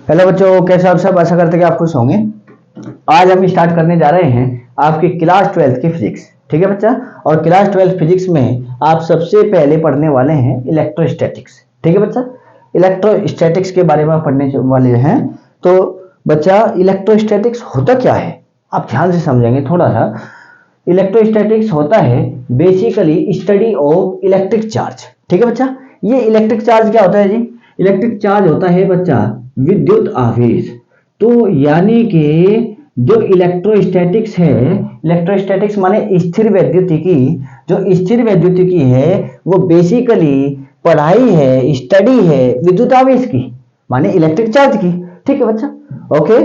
Hello बच्चों, कैसे आप सब? आशा करते हैं कि आप खुश होंगे। आज हम स्टार्ट करने जा रहे हैं आपकी क्लास 12 की फिजिक्स। ठीक है बच्चा। और क्लास 12 फिजिक्स में आप सबसे पहले पढ़ने वाले हैं इलेक्ट्रोस्टैटिक्स। ठीक है बच्चा। इलेक्ट्रोस्टैटिक्स के बारे में आप पढ़ने वाले हैं। तो बच्चा, इलेक्ट्रोस्टैटिक्स होता क्या है आप ध्यान से समझेंगे थोड़ा सा। इलेक्ट्रोस्टैटिक्स होता है basically study of electric charge. ठीक है बच्चा। ये इलेक्ट्रिक चार्ज क्या होता है जी? इलेक्ट्रिक चार्ज होता है बच्चा विद्युत आवेश। तो यानी कि जो इलेक्ट्रोस्टैटिक्स है, इलेक्ट्रोस्टैटिक्स माने स्थिर वैद्युतिकी। जो स्थिर वैद्युतिकी है वो बेसिकली पढ़ाई है, स्टडी है विद्युत आवेश की, माने इलेक्ट्रिक चार्ज की। ठीक है बच्चा। ओके।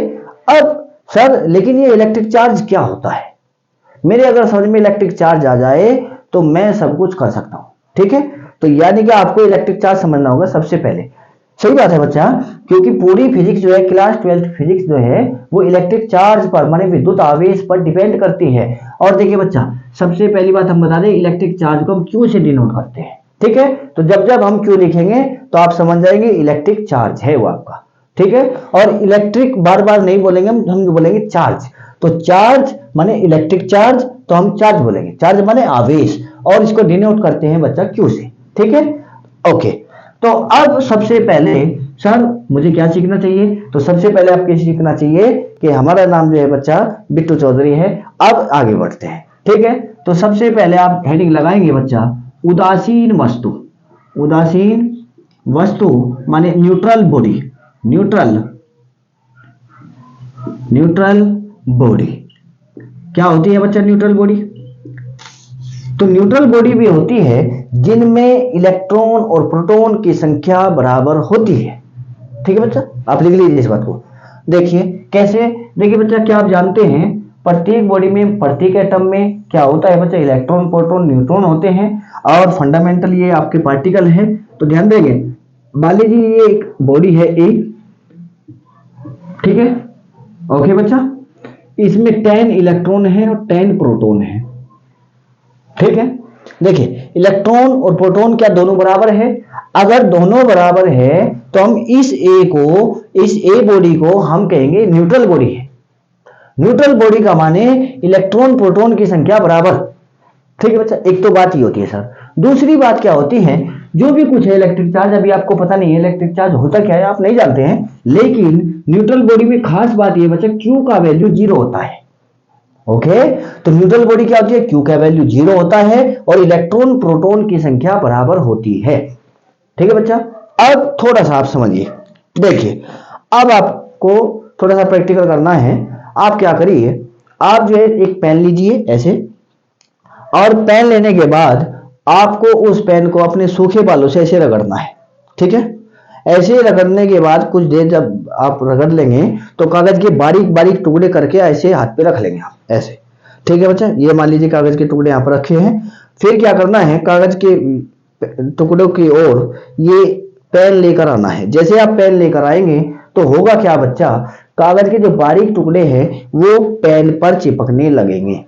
अब सर, लेकिन ये इलेक्ट्रिक चार्ज क्या होता है? मेरे अगर समझ में इलेक्ट्रिक चार्ज आ जाए तो मैं सब कुछ कर सकता हूं। ठीक है। तो यानी कि आपको इलेक्ट्रिक चार्ज समझना होगा सबसे पहले। सही बात है बच्चा, क्योंकि पूरी फिजिक्स जो है, क्लास 12 फिजिक्स जो है वो इलेक्ट्रिक चार्ज पर माने विद्युत आवेश पर डिपेंड करती है। और देखिए बच्चा, सबसे पहली बात हम बता दें, इलेक्ट्रिक चार्ज को हम क्यू से डिनोट करते हैं। ठीक है। तो जब जब हम क्यू लिखेंगे तो आप समझ जाएंगे इलेक्ट्रिक चार्ज है वो आपका। ठीक है। और इलेक्ट्रिक बार बार नहीं बोलेंगे, हम बोलेंगे चार्ज। तो चार्ज माने इलेक्ट्रिक चार्ज, तो हम चार्ज बोलेंगे। चार्ज माने आवेश, और इसको डिनोट करते हैं बच्चा क्यू से। ठीक है। ओके। तो अब सबसे पहले सर मुझे क्या सीखना चाहिए? तो सबसे पहले आपको सीखना चाहिए कि हमारा नाम जो है बच्चा बिट्टू चौधरी है। अब आगे बढ़ते हैं। ठीक है। तो सबसे पहले आप हेडिंग लगाएंगे बच्चा उदासीन वस्तु। उदासीन वस्तु माने neutral body. Neutral neutral body क्या होती है बच्चा? न्यूट्रल बॉडी तो न्यूट्रल बॉडी भी होती है जिनमें इलेक्ट्रॉन और प्रोटॉन की संख्या बराबर होती है। ठीक है बच्चा, आप लिख लीजिए इस बात को। देखिए कैसे। देखिए बच्चा, क्या आप जानते हैं प्रत्येक बॉडी में, प्रत्येक एटम में क्या होता है बच्चा? इलेक्ट्रॉन, प्रोटॉन, न्यूट्रॉन होते हैं। और फंडामेंटल ये आपके पार्टिकल है। तो ध्यान देंगे, मान लीजिए ये एक बॉडी है ए। ठीक है। ओके बच्चा। इसमें 10 इलेक्ट्रॉन है और 10 प्रोटॉन है। ठीक है। देखिए, इलेक्ट्रॉन और प्रोटॉन क्या दोनों बराबर है? अगर दोनों बराबर है तो हम इस ए बॉडी को हम कहेंगे न्यूट्रल बॉडी है। न्यूट्रल बॉडी का माने इलेक्ट्रॉन प्रोटॉन की संख्या बराबर। ठीक है बच्चा। एक तो बात ये होती है सर। दूसरी बात क्या होती है, जो भी कुछ है इलेक्ट्रिक चार्ज, अभी आपको पता नहीं है इलेक्ट्रिक चार्ज होता क्या है, आप नहीं जानते हैं। लेकिन न्यूट्रल बॉडी में खास बात ये बच्चा, क्यू का वैल्यू 0 होता है। ओके। तो न्यूट्रल बॉडी क्या होती है? क्यू का वैल्यू 0 होता है और इलेक्ट्रॉन प्रोटॉन की संख्या बराबर होती है। ठीक है बच्चा। अब थोड़ा सा आप समझिए। देखिए, अब आपको थोड़ा सा प्रैक्टिकल करना है। आप क्या करिए, आप जो है एक पेन लीजिए ऐसे, और पेन लेने के बाद आपको उस पेन को अपने सूखे बालों से ऐसे रगड़ना है। ठीक है। ऐसे रगड़ने के बाद कुछ देर जब आप रगड़ लेंगे तो कागज के बारीक बारीक टुकड़े करके ऐसे हाथ पे रख लेंगे आप ऐसे। ठीक है बच्चा। ये मान लीजिए कागज के टुकड़े यहां पर रखे हैं। फिर क्या करना है, कागज के टुकड़ों की ओर ये पेन लेकर आना है। जैसे आप पेन लेकर आएंगे तो होगा क्या बच्चा, कागज के जो बारीक टुकड़े हैं वो पेन पर चिपकने लगेंगे।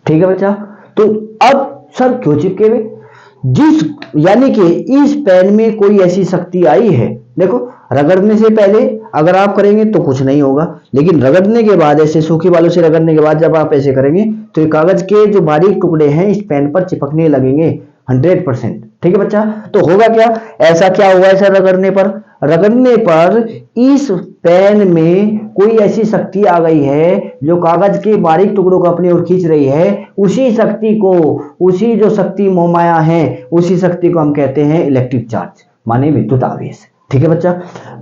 ठीक है बच्चा। तो अब सर क्यों चिपके हुए? जिस यानी कि इस पेन में कोई ऐसी शक्ति आई है। देखो, रगड़ने से पहले अगर आप करेंगे तो कुछ नहीं होगा, लेकिन रगड़ने के बाद, ऐसे सूखे बालों से रगड़ने के बाद जब आप ऐसे करेंगे तो ये कागज के जो बारीक टुकड़े हैं इस पेन पर चिपकने लगेंगे 100%। ठीक है बच्चा। तो होगा क्या, ऐसा क्या हुआ? ऐसा रगड़ने पर इस पेन में कोई ऐसी शक्ति आ गई है जो कागज के बारीक टुकड़ों को अपनी ओर खींच रही है। उसी जो शक्ति मोहमाया है, उसी शक्ति को हम कहते हैं इलेक्ट्रिक चार्ज, माने विद्युत आवेश। ठीक है बच्चा।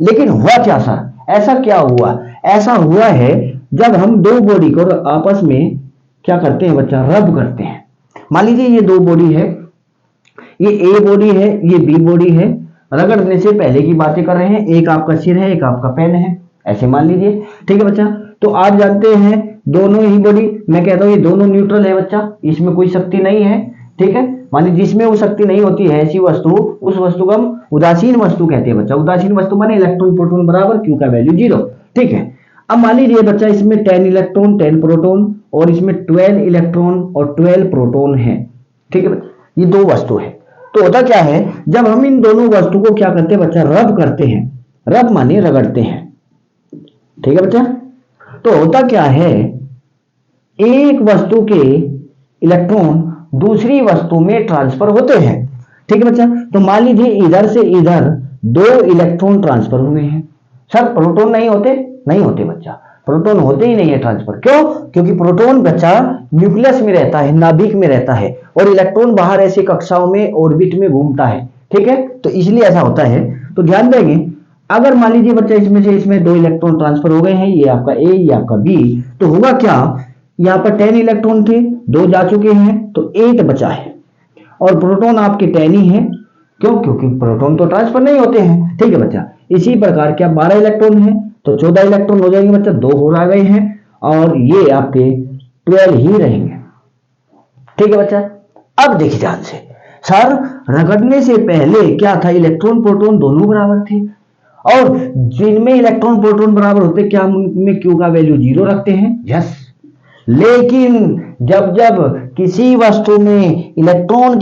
लेकिन हुआ क्या सर? ऐसा क्या हुआ? ऐसा हुआ है जब हम दो बॉडी को आपस में क्या करते हैं बच्चा, रब करते हैं। मान लीजिए ये दो बॉडी है, ये ए बॉडी है, ये बी बॉडी है। रगड़ने से पहले की बातें कर रहे हैं, एक आपका सिर है, एक आपका पेन है, ऐसे मान लीजिए। ठीक है बच्चा। तो आप जानते हैं दोनों ही बॉडी, मैं कहता हूं ये दोनों न्यूट्रल है बच्चा, इसमें कोई शक्ति नहीं है। ठीक है। माने जिसमें वो शक्ति नहीं होती है ऐसी वस्तु, उस वस्तु को हम उदासीन वस्तु कहते हैं बच्चा। उदासीन वस्तु माने इलेक्ट्रॉन प्रोटॉन बराबर, क्यू का वैल्यू 0। ठीक है। अब मान लीजिए बच्चा इसमें 10 इलेक्ट्रॉन 10 प्रोटॉन, और इसमें 12 इलेक्ट्रॉन और 12 प्रोटॉन है। ठीक है बच्चा। ये दो वस्तु है। तो होता क्या है, जब हम इन दोनों वस्तु को क्या करते हैं बच्चा, रब करते हैं, रब माने रगड़ते हैं। ठीक है बच्चा। तो होता क्या है, एक वस्तु के इलेक्ट्रॉन दूसरी वस्तु में ट्रांसफर होते हैं। ठीक है बच्चा। तो मान लीजिए इधर से इधर दो इलेक्ट्रॉन ट्रांसफर हुए हैं। सर प्रोटॉन नहीं होते? नहीं होते बच्चा, प्रोटॉन होते ही नहीं है ट्रांसफर। क्यों? क्योंकि प्रोटॉन बच्चा न्यूक्लियस में रहता है, नाभिक में रहता है, और इलेक्ट्रॉन बाहर ऐसी कक्षाओं में ऑर्बिट में घूमता है। ठीक है, तो इसलिए ऐसा होता है। तो ध्यान देंगे, अगर मान लीजिए बच्चा इसमें से इसमें दो इलेक्ट्रॉन ट्रांसफर हो गए हैं, ये आपका ए, ये आपका बी, तो होगा क्या, यहाँ पर 10 इलेक्ट्रॉन थे, दो जा चुके हैं, तो 8 बचा है, और प्रोटॉन आपके 10 ही है। क्यों? क्योंकि प्रोटॉन तो ट्रांसफर नहीं होते हैं। ठीक है बच्चा। इसी प्रकार क्या 12 इलेक्ट्रॉन है, तो 14 इलेक्ट्रॉन हो जाएंगे बच्चा, दो हो रह गए हैं, और ये आपके 12 ही रहेंगे। ठीक है बच्चा। अब देखिए ध्यान से, सर रगड़ने से पहले क्या था, इलेक्ट्रॉन प्रोटॉन दोनों बराबर थे, और जिनमें इलेक्ट्रॉन प्रोटॉन बराबर होते क्या उनमें क्यू का वैल्यू 0 रखते हैं? यस। लेकिन जब जब किसी वस्तु में इलेक्ट्रॉन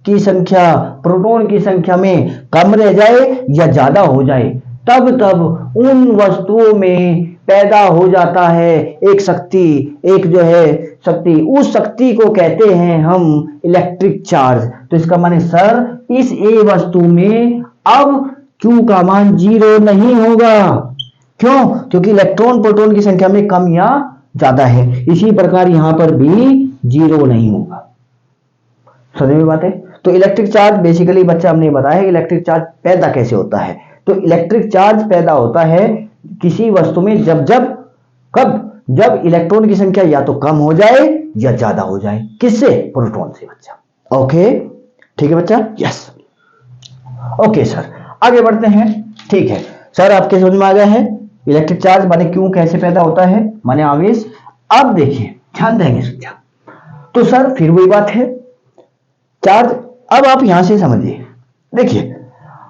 की संख्या प्रोटॉन की संख्या में कम रह जाए या ज्यादा हो जाए, तब तब उन वस्तुओं में पैदा हो जाता है एक शक्ति, एक जो है शक्ति, उस शक्ति को कहते हैं हम इलेक्ट्रिक चार्ज। तो इसका माने सर इस ए वस्तु में अब Q का मान 0 नहीं होगा। क्यों? क्योंकि इलेक्ट्रॉन प्रोटॉन की संख्या में कम या ज्यादा है। इसी प्रकार यहां पर भी 0 नहीं होगा। समझ में बात है? तो इलेक्ट्रिक चार्ज बेसिकली बच्चा हमने बताया इलेक्ट्रिक चार्ज पैदा कैसे होता है। तो इलेक्ट्रिक चार्ज पैदा होता है किसी वस्तु में जब इलेक्ट्रॉन की संख्या या तो कम हो जाए या ज्यादा हो जाए। किससे? प्रोटॉन से बच्चा। ओके, ठीक है बच्चा। यस, ओके सर, आगे बढ़ते हैं। ठीक है सर, आपके समझ में आ गया है इलेक्ट्रिक चार्ज माने क्यों कैसे पैदा होता है, माने आवेश। अब देखिए, ध्यान देंगे बच्चा। तो सर फिर वही बात है, चार्ज। अब आप यहां से समझिए, देखिए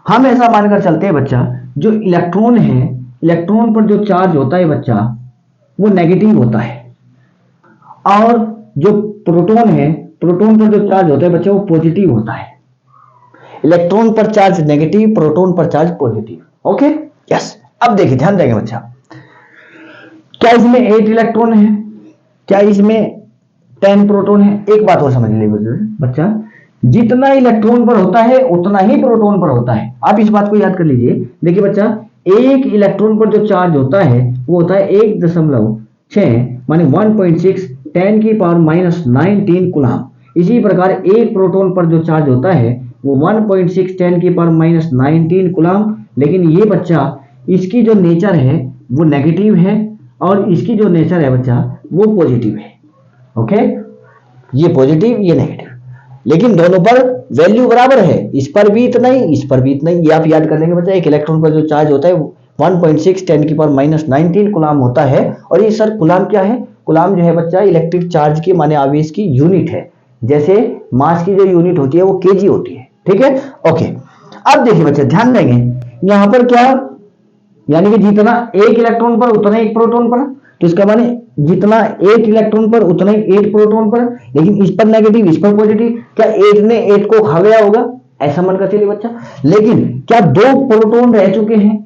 हम ऐसा मानकर चलते हैं बच्चा, जो इलेक्ट्रॉन है, इलेक्ट्रॉन पर जो चार्ज होता है बच्चा वो नेगेटिव होता है, और जो प्रोटॉन है, प्रोटॉन पर जो चार्ज होता है बच्चा वो पॉजिटिव होता है। इलेक्ट्रॉन पर चार्ज नेगेटिव, प्रोटॉन पर चार्ज पॉजिटिव। Okay, yes. अब देखिए, ध्यान देंगे बच्चा, क्या इसमें 8 इलेक्ट्रॉन है, क्या इसमें 10 प्रोटॉन है? एक बात और समझ लीजिए बच्चा, जितना इलेक्ट्रॉन पर होता है उतना ही प्रोटॉन पर होता है। आप इस बात को याद कर लीजिए। देखिए बच्चा, एक इलेक्ट्रॉन पर जो चार्ज होता है वो होता है 1.6 माने 1.6 10 की पावर -19 कूलम। इसी प्रकार एक प्रोटॉन पर जो चार्ज होता है वो 1.6 10 की पावर -19 कूलम। लेकिन ये बच्चा, इसकी जो नेचर है वो नेगेटिव है, और इसकी जो नेचर है बच्चा वो पॉजिटिव है। ओके, ये पॉजिटिव, ये नेगेटिव, लेकिन दोनों पर वैल्यू बराबर है। इस पर भी इतना ही, इस पर भी इतना ही। ये आप याद कर लेंगे बच्चा। एक इलेक्ट्रॉन पर जो चार्ज होता है 1.6 10 की पावर -19 कूलम होता है। और ये सर कूलम क्या है? कूलम जो है बच्चा इलेक्ट्रिक चार्ज की माने आवेश की यूनिट है। जैसे मास की जो यूनिट होती है वो केजी होती है। ठीक है, ओके। अब देखिए बच्चा, ध्यान देंगे, यहां पर क्या, यानी कि जितना एक इलेक्ट्रॉन पर उतना एक प्रोटॉन पर, तो इसका माने जितना 8 इलेक्ट्रॉन पर उतना ही 8 प्रोटॉन पर, लेकिन इस पर नेगेटिव, इस पर पॉजिटिव। क्या 8 ने 8 को खा गया होगा? ऐसा मन कर चलिए बच्चा। लेकिन क्या 2 प्रोटॉन रह चुके हैं?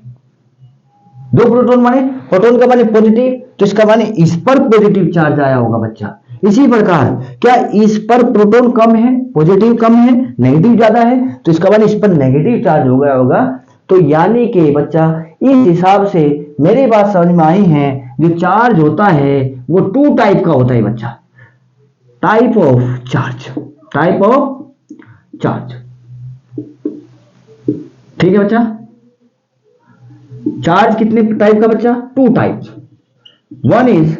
2 प्रोटॉन माने प्रोटॉन का माने पॉजिटिव, तो इसका माने इस पर पॉजिटिव चार्ज आया होगा बच्चा। इसी प्रकार क्या इस पर प्रोटॉन कम है, पॉजिटिव कम है, नेगेटिव ज्यादा है, तो इसका माने इस पर नेगेटिव चार्ज हो गया होगा। तो यानी कि बच्चा इस हिसाब से मेरी बात समझ में आई है, जो चार्ज होता है वो 2 टाइप का होता है बच्चा। Type of charge, type of charge. ठीक है बच्चा, चार्ज कितने टाइप का बच्चा? 2 types. One is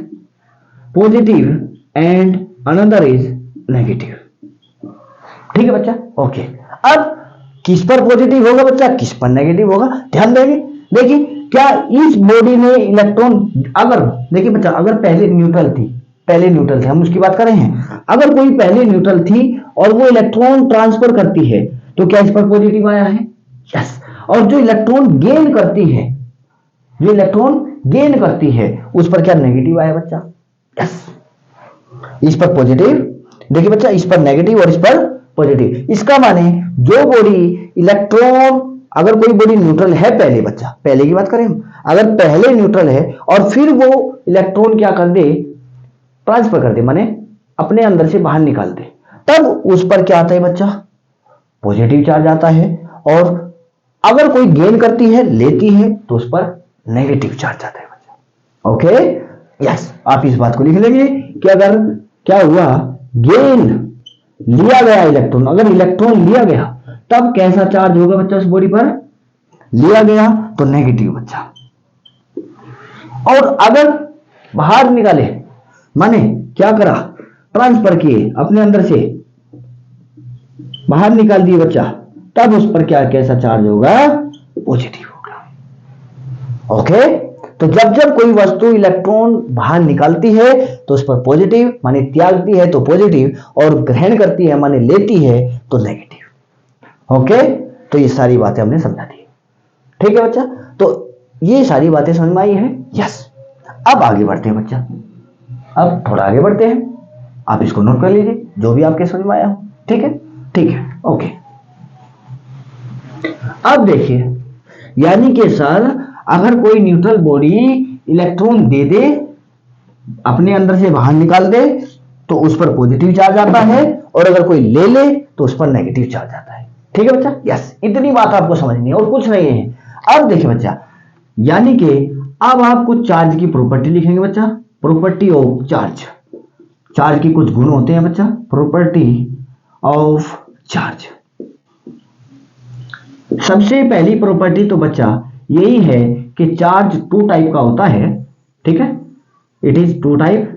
positive and another is negative. ठीक है बच्चा, ओके। अब किस पर पॉजिटिव होगा बच्चा, किस पर नेगेटिव होगा, ध्यान देंगे। देखिए, क्या इस बॉडी में इलेक्ट्रॉन, अगर देखिए बच्चा, अगर पहले न्यूट्रल थी, पहले न्यूट्रल थी, हम उसकी बात कर रहे हैं। अगर कोई पहले न्यूट्रल थी और वो इलेक्ट्रॉन ट्रांसफर करती है, तो क्या इस पर पॉजिटिव आया है? यस। और जो इलेक्ट्रॉन गेन करती है, जो इलेक्ट्रॉन गेन करती है, उस पर क्या नेगेटिव आया बच्चा? यस। इस पर पॉजिटिव, देखिए बच्चा, इस पर नेगेटिव और इस पर पॉजिटिव। इसका माने जो बॉडी इलेक्ट्रॉन अगर कोई बॉडी न्यूट्रल है, पहले बच्चा, पहले की बात करें हम, अगर पहले न्यूट्रल है और फिर वो इलेक्ट्रॉन क्या कर दे, ट्रांसफर कर दे, माने अपने अंदर से बाहर निकाल दे, तब उस पर क्या आता है बच्चा, पॉजिटिव चार्ज आता है। और अगर कोई गेन करती है, लेती है, तो उस पर नेगेटिव चार्ज आता है बच्चा। ओके, यस, आप इस बात को लिख लेंगे कि अगर क्या हुआ, गेन लिया गया इलेक्ट्रॉन, अगर इलेक्ट्रॉन लिया गया तब कैसा चार्ज होगा बच्चा उस बॉडी पर, लिया गया तो नेगेटिव बच्चा। और अगर बाहर निकाले, माने क्या करा, ट्रांसफर किए, अपने अंदर से बाहर निकाल दिए बच्चा, तब उस पर क्या, कैसा चार्ज होगा, पॉजिटिव होगा। ओके, तो जब जब कोई वस्तु इलेक्ट्रॉन बाहर निकालती है तो उस पर पॉजिटिव, माने त्यागती है तो पॉजिटिव, और ग्रहण करती है माने लेती है तो नेगेटिव। ओके, तो ये सारी बातें हमने समझा दी, ठीक है बच्चा। तो ये सारी बातें समझ में आई है, यस। अब आगे बढ़ते हैं बच्चा, अब थोड़ा आगे बढ़ते हैं, आप इसको नोट कर लीजिए जो भी आपके समझ में आया हो, ठीक है, ठीक है, ओके। अब देखिए, यानी कि सर अगर कोई न्यूट्रल बॉडी इलेक्ट्रॉन दे दे, अपने अंदर से बाहर निकाल दे, तो उस पर पॉजिटिव चार्ज आता है, और अगर कोई ले ले तो उस पर नेगेटिव चार्ज आता है, ठीक है बच्चा, यस। इतनी बात आपको समझनी है और कुछ नहीं है। अब देखिए बच्चा, यानी कि अब आप कुछ चार्ज की प्रॉपर्टी लिखेंगे बच्चा, प्रॉपर्टी ऑफ चार्ज, चार्ज के कुछ गुण होते हैं बच्चा, प्रॉपर्टी ऑफ चार्ज। सबसे पहली प्रॉपर्टी तो बच्चा यही है कि चार्ज टू टाइप का होता है, ठीक है, इट इज टू टाइप,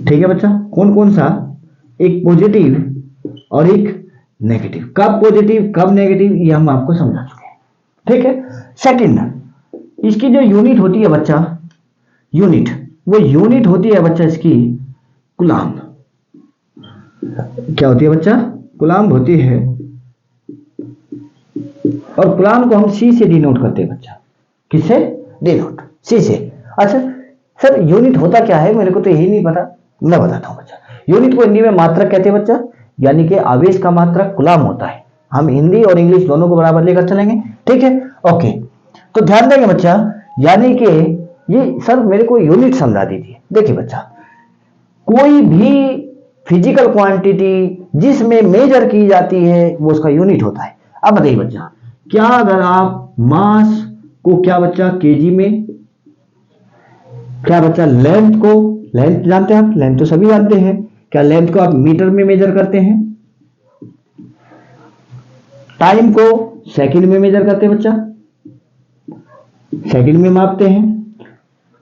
ठीक है बच्चा। कौन कौन सा, एक पॉजिटिव और एक नेगेटिव। कब पॉजिटिव कब नेगेटिव ये हम आपको समझा चुके हैं, ठीक है। सेकंड, इसकी जो यूनिट होती है बच्चा, यूनिट, वो यूनिट होती है बच्चा इसकी कूलाम्ब। क्या होती है बच्चा, कूलाम्ब होती है, और कूलाम्ब को हम सी से डिनोट करते हैं बच्चा, किससे, डिनोट, सी से। अच्छा सर, यूनिट होता क्या है, मेरे को तो यही नहीं पता, मैं बताता हूं बच्चा। यूनिट को हिंदी में मात्रक कहते हैं बच्चा, यानी कि आवेश का मात्रक कूलाम्ब होता है। हम हिंदी और इंग्लिश दोनों को बराबर लेकर चलेंगे, ठीक है, ओके। तो ध्यान देंगे बच्चा, यानी कि ये सर मेरे को यूनिट समझा दीजिए। देखिए बच्चा, कोई भी फिजिकल क्वांटिटी जिसमें मेजर की जाती है वो उसका यूनिट होता है। अब बताइए बच्चा, क्या अगर आप मास को, क्या बच्चा, केजी में, क्या बच्चा लेंथ को, लेंथ जानते हैं आप, लेंथ तो सभी जानते हैं, क्या लेंथ को आप मीटर में मेजर करते हैं, टाइम को सेकंड में मेजर करते हैं बच्चा, सेकंड में मापते हैं,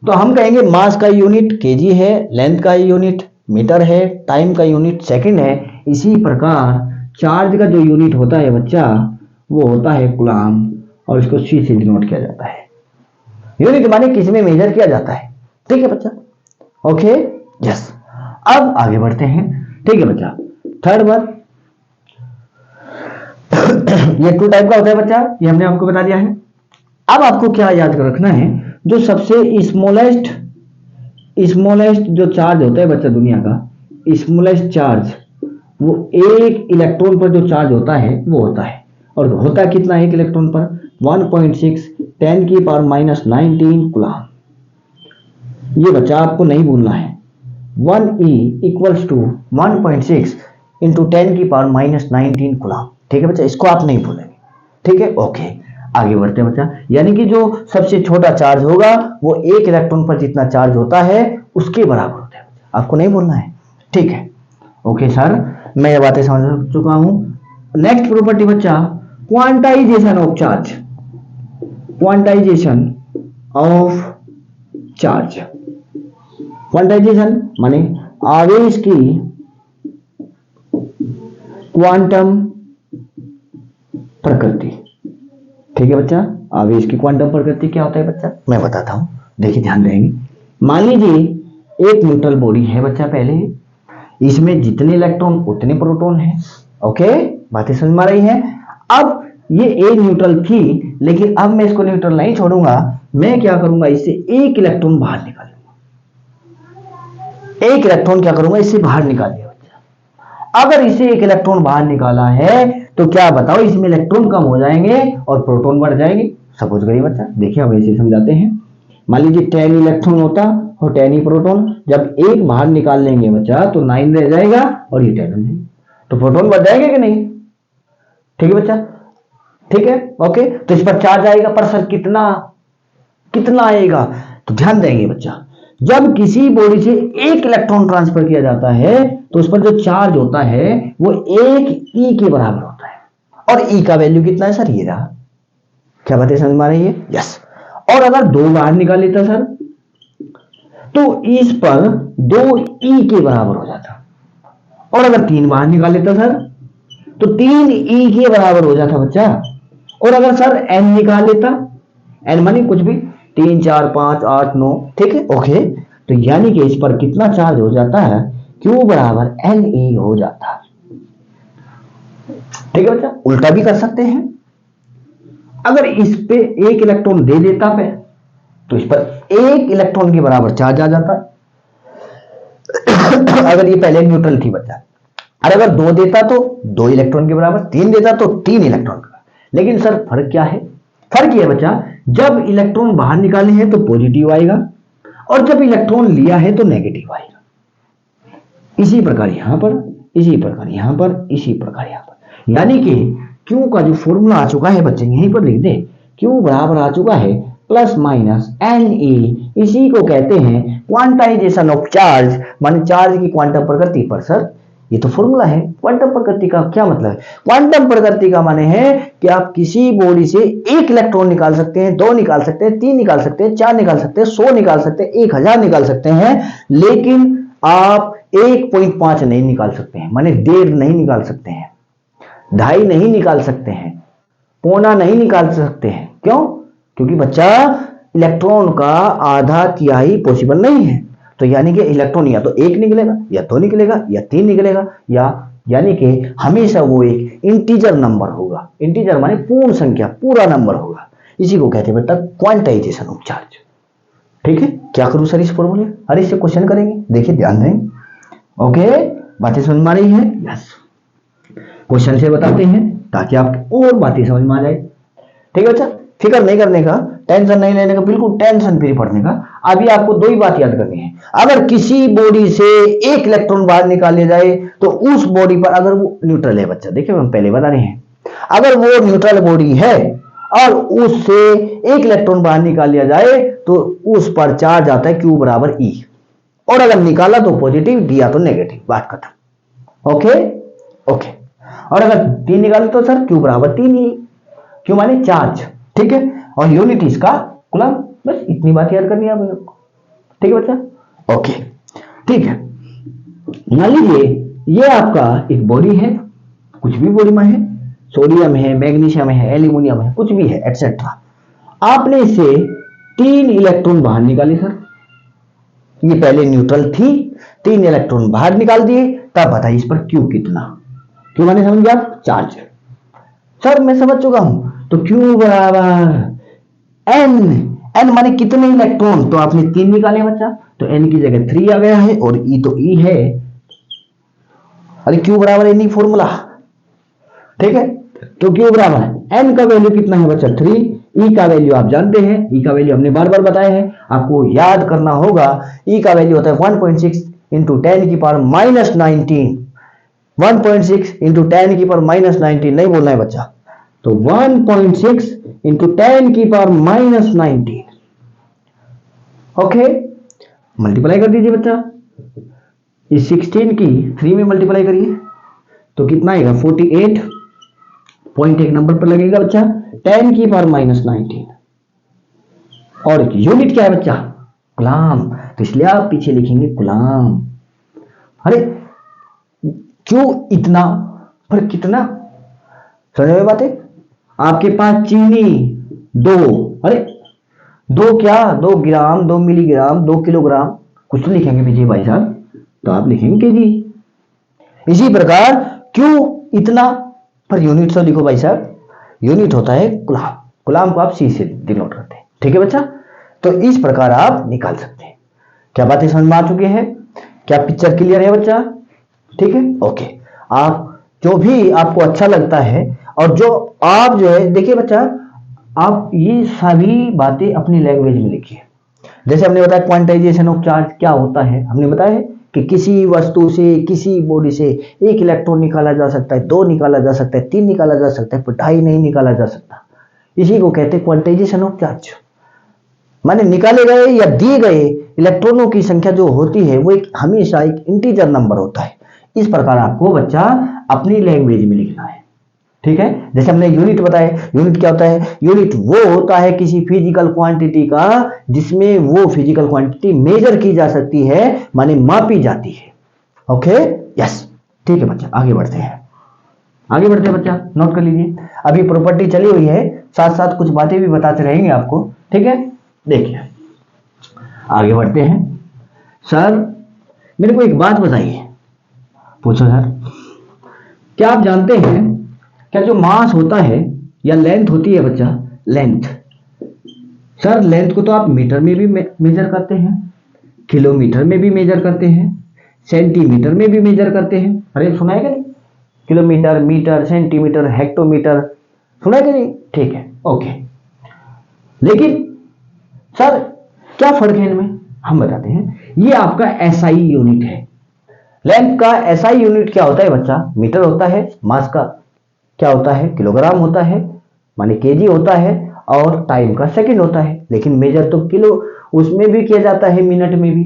तो हम कहेंगे मास का यूनिट केजी है, लेंथ का यूनिट मीटर है, टाइम का यूनिट सेकंड है। इसी प्रकार चार्ज का जो यूनिट होता है बच्चा वो होता है कूलाम्ब, और इसको सी से डिनोट किया जाता है। यूनिट माने किस में मेजर किया जाता है, ठीक है बच्चा, ओके, यस। अब आगे बढ़ते हैं, ठीक है बच्चा। थर्ड वन, ये टू टाइप का होता है बच्चा, ये हमने आपको बता दिया है। अब आपको क्या याद कर रखना है, जो सबसे स्मॉलेस्ट जो चार्ज होता है बच्चा दुनिया का, स्मॉलेस्ट चार्ज, वो एक इलेक्ट्रॉन पर जो चार्ज होता है वो होता है, और होता कितना है एक इलेक्ट्रॉन पर, 1.6 10⁻⁹ कूलाम्ब। ये बच्चा आपको नहीं भूलना है, 1E equals to 1.6 into 10⁻⁹ coulomb, ठीक है बच्चा, इसको आप नहीं भूलेंगे, ठीक है, ओके। आगे बढ़ते हैं बच्चा, यानी कि जो सबसे छोटा चार्ज होगा वो एक इलेक्ट्रॉन पर जितना चार्ज होता है उसके बराबर होता है, आपको नहीं भूलना है, ठीक है, ओके सर, मैं ये बातें समझ चुका हूं। नेक्स्ट प्रॉपर्टी बच्चा, quantization of charge, quantization of charge. Quantization माने आवेश की क्वांटम प्रकृति, ठीक है बच्चा, आवेश की क्वांटम प्रकृति क्या होता है बच्चा, मैं बताता हूं, देखिए ध्यान देंगे। मान लीजिए एक न्यूट्रल बॉडी है बच्चा, पहले इसमें जितने इलेक्ट्रॉन उतने प्रोटॉन हैं, ओके, बातें समझ में आ रही हैं। अब ये ए न्यूट्रल थी, लेकिन अब मैं इसको न्यूट्रल नहीं छोड़ूंगा, मैं क्या करूंगा, इससे एक इलेक्ट्रॉन बाहर निकालूंगा, एक इलेक्ट्रॉन क्या करूंगा, इससे बाहर निकाल दिया बच्चा। अगर इसे एक इलेक्ट्रॉन बाहर निकाला है तो क्या बताओ, इसमें इलेक्ट्रॉन कम हो जाएंगे और प्रोटॉन बढ़ जाएंगे। सपोज करिए बच्चा, देखिए हम ऐसे समझाते हैं। मान लीजिए 10 इलेक्ट्रॉन होता और 10 ही प्रोटॉन, जब एक बाहर निकाल लेंगे बच्चा तो 9 रह जाएगा और ये 10 है, तो प्रोटॉन बढ़ जाएंगे कि नहीं? ठीक है बच्चा, ठीक है, ओके। तो इस पर चार्ज आएगा, पर सर कितना कितना आएगा? तो ध्यान देंगे बच्चा, जब किसी बॉडी से एक इलेक्ट्रॉन ट्रांसफर किया जाता है तो उस पर जो चार्ज होता है वो 1 ई के बराबर होता है। और ई का वैल्यू कितना है सर? ये रहा। क्या बातें समझ में आ रही है? यस। और अगर 2 बाहर निकाल लेता सर, तो इस पर 2 ई के बराबर हो जाता। और अगर 3 बाहर निकाल लेता सर, तो 3 ई के बराबर हो जाता बच्चा। और अगर सर एन निकाल लेता, एन मानी कुछ भी, 3 4 5 8 9, ठीक है, ओके। तो यानी कि इस पर कितना चार्ज हो जाता है? Q बराबर एन ई हो जाता है। ठीक है बच्चा, उल्टा भी कर सकते हैं। अगर इस पे एक इलेक्ट्रॉन दे देता पे, तो इस पर 1 इलेक्ट्रॉन के बराबर चार्ज आ जाता है। अगर ये पहले न्यूट्रल थी बच्चा, और अगर 2 देता तो 2 इलेक्ट्रॉन के बराबर, 3 देता तो 3 इलेक्ट्रॉन का। लेकिन सर फर्क क्या है? फर्क ये है बच्चा, जब इलेक्ट्रॉन बाहर निकाले हैं तो पॉजिटिव आएगा, और जब इलेक्ट्रॉन लिया है तो नेगेटिव आएगा। इसी प्रकार यहां पर, इसी प्रकार यहां पर, इसी प्रकार यहां पर। यानी कि क्यू का जो फॉर्मूला आ चुका है बच्चे, यहीं पर लिख दे, क्यू बराबर आ चुका है प्लस माइनस एन ई। इसी को कहते हैं क्वांटाइजेशन ऑफ चार्ज, माने चार्ज की क्वांटम प्रकृति पर। सर ये तो फॉर्मूला है। क्वांटम प्रकृति का क्या मतलब है? क्वांटम प्रकृति का माने है कि आप किसी बॉडी से 1 इलेक्ट्रॉन निकाल सकते हैं, 2 निकाल सकते हैं, 3 निकाल सकते हैं, 4 निकाल सकते हैं, 100 निकाल सकते हैं, 1000 निकाल सकते हैं, लेकिन आप 1.5 नहीं निकाल सकते हैं, माने 1.5 नहीं निकाल सकते हैं, 2.5 नहीं निकाल सकते हैं, पौना नहीं निकाल सकते हैं। क्यों? क्योंकि बच्चा इलेक्ट्रॉन का आधा तिहाई पॉसिबल नहीं है। तो यानी कि इलेक्ट्रॉन या तो 1 निकलेगा, या 2 निकलेगा, या 3 निकलेगा, या यानी कि हमेशा वो एक इंटीजर नंबर होगा। इंटीजर माने पूर्ण संख्या, पूरा नंबर होगा। इसी को कहते हैं बेटा क्वांटाइजेशन ऑफ चार्ज। ठीक है, क्या करूं सर इस फॉर्मूले? अरे इससे क्वेश्चन करेंगे, देखिए ध्यान दें। ओके, बातें समझ में आ रही है? यस। क्वेश्चन से बताते हैं ताकि आपको और बातें समझ में आ जाए। ठीक है बच्चा, फिक्र नहीं करने का, टेंशन नहीं लेने का, बिल्कुल टेंशन फ्री पढ़ने का। अभी आपको 2 ही बात याद करनी है। अगर किसी बॉडी से 1 इलेक्ट्रॉन बाहर निकाल लिया जाए तो उस बॉडी पर, अगर वो न्यूट्रल है बच्चा, देखिए हम पहले बता रहे हैं, अगर वो न्यूट्रल बॉडी है और उससे 1 इलेक्ट्रॉन बाहर निकाल लिया जाए तो उस पर चार्ज आता है Q बराबर E। और अगर निकाला तो पॉजिटिव, दिया तो नेगेटिव, बात खत्म। Okay okay. और अगर 3 निकाले तो सर Q बराबर 3 ही, क्यों माने चार्ज। ठीक है, और यूनिट इसका कूलम। बस इतनी बात याद करनी है आपको। ठीक है बच्चा, ओके ठीक है। मान लीजिए ये आपका एक बॉडी है, कुछ भी बॉडी में है, सोडियम है, मैग्नीशियम है, एल्यूमिनियम है, कुछ भी है एटसेट्रा। आपने इसे 3 इलेक्ट्रॉन बाहर निकाले सर, ये पहले न्यूट्रल थी, 3 इलेक्ट्रॉन बाहर निकाल दिए, तब बताइए इस पर क्यू कितना? क्यू माने समझ गया आप? चार्ज। सर मैं समझ चुका हूं, तो क्यू बराबर एन। एन माने कितने इलेक्ट्रॉन? तो आपने 3 निकाले बच्चा, तो एन की जगह 3 आ गया है, और ई तो ई है। अरे क्यू बराबर एन ही फॉर्मूला। ठीक है, तो क्यू बराबर एन का वैल्यू कितना है बच्चा? 3। ई का वैल्यू आप जानते हैं, ई का वैल्यू हमने बार बार बताया है, आपको याद करना होगा। ई का वैल्यू होता है 1.6 इंटू 10 की पावर माइनस 19। 1.6 इंटू 10 की पावर माइनस 19 नहीं बोलना है बच्चा, तो 1.6 इंटू 10 की पावर माइनस 19। ओके, मल्टीप्लाई कर दीजिए बच्चा, इस 16 की 3 में मल्टीप्लाई करिए तो कितना आएगा? 48। पॉइंट एक नंबर पर लगेगा बच्चा, 10 की पावर माइनस 19। और यूनिट क्या है बच्चा? कूलम। तो इसलिए आप पीछे लिखेंगे कूलम। अरे क्यों इतना, पर कितना? समझ में बात है? आपके पास चीनी 2, अरे 2 क्या, 2 ग्राम, 2 मिलीग्राम, 2 किलोग्राम, कुछ तो लिखेंगे पीछे भाई साहब, तो आप लिखेंगे केजी। इसी प्रकार क्यों इतना, पर यूनिट तो लिखो भाई साहब, यूनिट होता है कूलम। कूलम को आप सी से डिनोट करते हैं। ठीक है बच्चा, तो इस प्रकार आप निकाल सकते हैं। क्या बातें समझ में आ चुकी है? क्या पिक्चर क्लियर है बच्चा? ठीक है, ओके। आप जो भी आपको अच्छा लगता है, और जो आप जो है देखिए बच्चा, आप ये सभी बातें अपनी लैंग्वेज में लिखिए। जैसे हमने बताया क्वांटाइजेशन ऑफ चार्ज क्या होता है, हमने बताया है कि किसी वस्तु से, किसी बॉडी से एक इलेक्ट्रॉन निकाला जा सकता है, दो निकाला जा सकता है, तीन निकाला जा सकता है, पर ढाई नहीं निकाला जा सकता। इसी को कहते हैं क्वांटाइजेशन ऑफ चार्ज। माने निकाले गए या दिए गए इलेक्ट्रॉनों की संख्या जो होती है वो एक हमेशा एक इंटीजर नंबर होता है। इस प्रकार आपको बच्चा अपनी लैंग्वेज में लिखना है, ठीक है। जैसे हमने यूनिट बताया, यूनिट क्या होता है? यूनिट वो होता है किसी फिजिकल क्वांटिटी का जिसमें वो फिजिकल क्वांटिटी मेजर की जा सकती है, माने मापी जाती है। ओके, यस, ठीक है बच्चा, आगे बढ़ते हैं। आगे बढ़ते हैं बच्चा, नोट कर लीजिए। अभी प्रॉपर्टी चली हुई है, साथ साथ कुछ बातें भी बताते रहेंगे आपको, ठीक है। देखिए आगे बढ़ते हैं। सर मेरे को एक बात बताइए। पूछो सर। क्या आप जानते हैं क्या जो मास होता है या लेंथ होती है बच्चा, लेंथ, सर लेंथ को तो आप मीटर में भी मेजर करते हैं, किलोमीटर में भी मेजर करते हैं, सेंटीमीटर में भी मेजर करते हैं। अरे सुना है क्या नहीं? किलोमीटर, मीटर, सेंटीमीटर, हेक्टोमीटर, सुना है कि नहीं? ठीक है, ओके। लेकिन सर क्या फर्क है इनमें, हम बताते हैं। ये आपका एसआई यूनिट है। लेंथ का एसआई यूनिट क्या होता है बच्चा? मीटर होता है। मास का क्या होता है? किलोग्राम होता है, माने केजी होता है। और टाइम का सेकंड होता है। लेकिन मेजर तो किलो उसमें भी किया जाता है, मिनट में भी,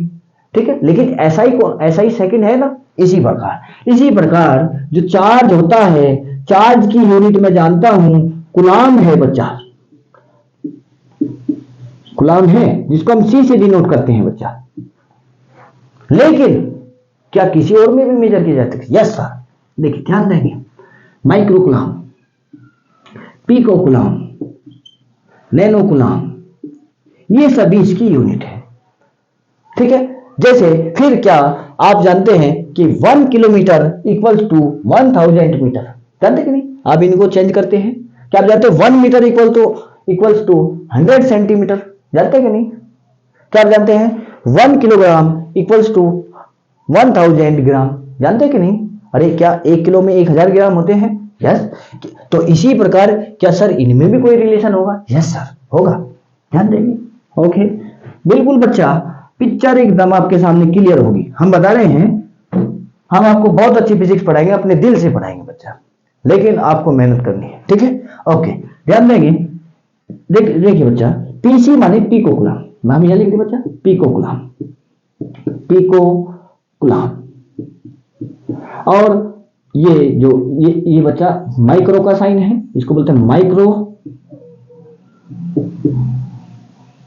ठीक है। लेकिन एसआई को, एसआई सेकंड है ना। इसी प्रकार जो चार्ज होता है, चार्ज की यूनिट में जानता हूं कूलाम है बच्चा, कूलाम है, जिसको हम सी से डिनोट करते हैं बच्चा। लेकिन क्या किसी और में भी मेजर किया जाता है? Yes sir. देखिए ध्यान देंगे, micro coulomb, pico coulomb, nano coulomb, ये सभी इसकी यूनिट है, ठीक है। जैसे फिर क्या आप जानते हैं कि 1 किलोमीटर इक्वल्स टू 1000 मीटर, जानते कि नहीं? आप इनको चेंज करते हैं। क्या आप जानते हैं 1 मीटर इक्वल्स टू 100 सेंटीमीटर, जानते कि नहीं? क्या आप जानते हैं 1 किलोग्राम इक्वल्स टू 1000 ग्राम, जानते कि नहीं? अरे क्या 1 किलो में 1000 ग्राम होते हैं? यस। तो इसी प्रकार क्या सर इनमें भी कोई रिलेशन होगा? यस सर, होगा, ध्यान देंगे। ओके, बिल्कुल बच्चा, पिक्चर एकदम आपके सामने क्लियर होगी। हम बता रहे हैं, हम आपको बहुत अच्छी फिजिक्स पढ़ाएंगे, अपने दिल से पढ़ाएंगे बच्चा, लेकिन आपको मेहनत करनी है, ठीक है। ओके, ध्यान देंगे। देखिए बच्चा, पीसी माने पिको कूलाम, नाम यहां लिख दिया बच्चा, पिको कूलाम, पिको कूलाम। और ये जो ये बच्चा माइक्रो का साइन है, इसको बोलते हैं माइक्रो,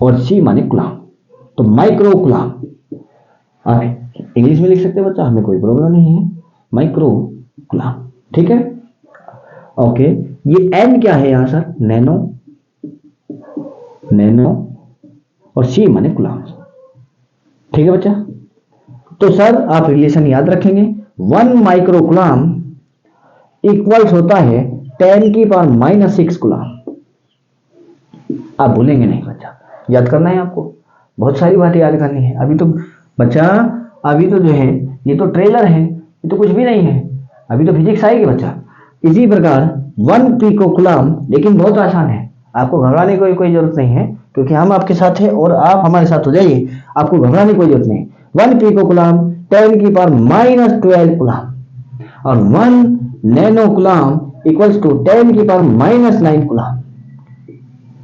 और सी माने कूलाम, तो माइक्रो कूलाम। आप इंग्लिश में लिख सकते हैं बच्चा, हमें कोई प्रॉब्लम नहीं है, माइक्रो कूलाम, ठीक है। ओके, ये एन क्या है यहां सर? नैनो, नैनो, और सी माने कूलाम, ठीक है बच्चा। तो सर आप रिलेशन याद रखेंगे, 1 माइक्रो कूलाम इक्वल्स होता है 10⁻⁻6 कूलाम। आप भूलेंगे नहीं बच्चा, याद करना है आपको, बहुत सारी बातें याद करनी है। अभी तो बच्चा, अभी तो जो है ये तो ट्रेलर है, ये तो कुछ भी नहीं है, अभी तो फिजिक्स आएगी बच्चा। इसी प्रकार 1 पिको कूलाम, लेकिन बहुत आसान है, आपको घबराने की कोई जरूरत नहीं है, क्योंकि हम आपके साथ हैं और आप हमारे साथ हो जाइए, आपको घबराने की कोई जरूरत नहीं। 1 पिको कूलाम 10⁻12 कूलाम, और 1 nano coulomb equals to 10⁻9 coulomb.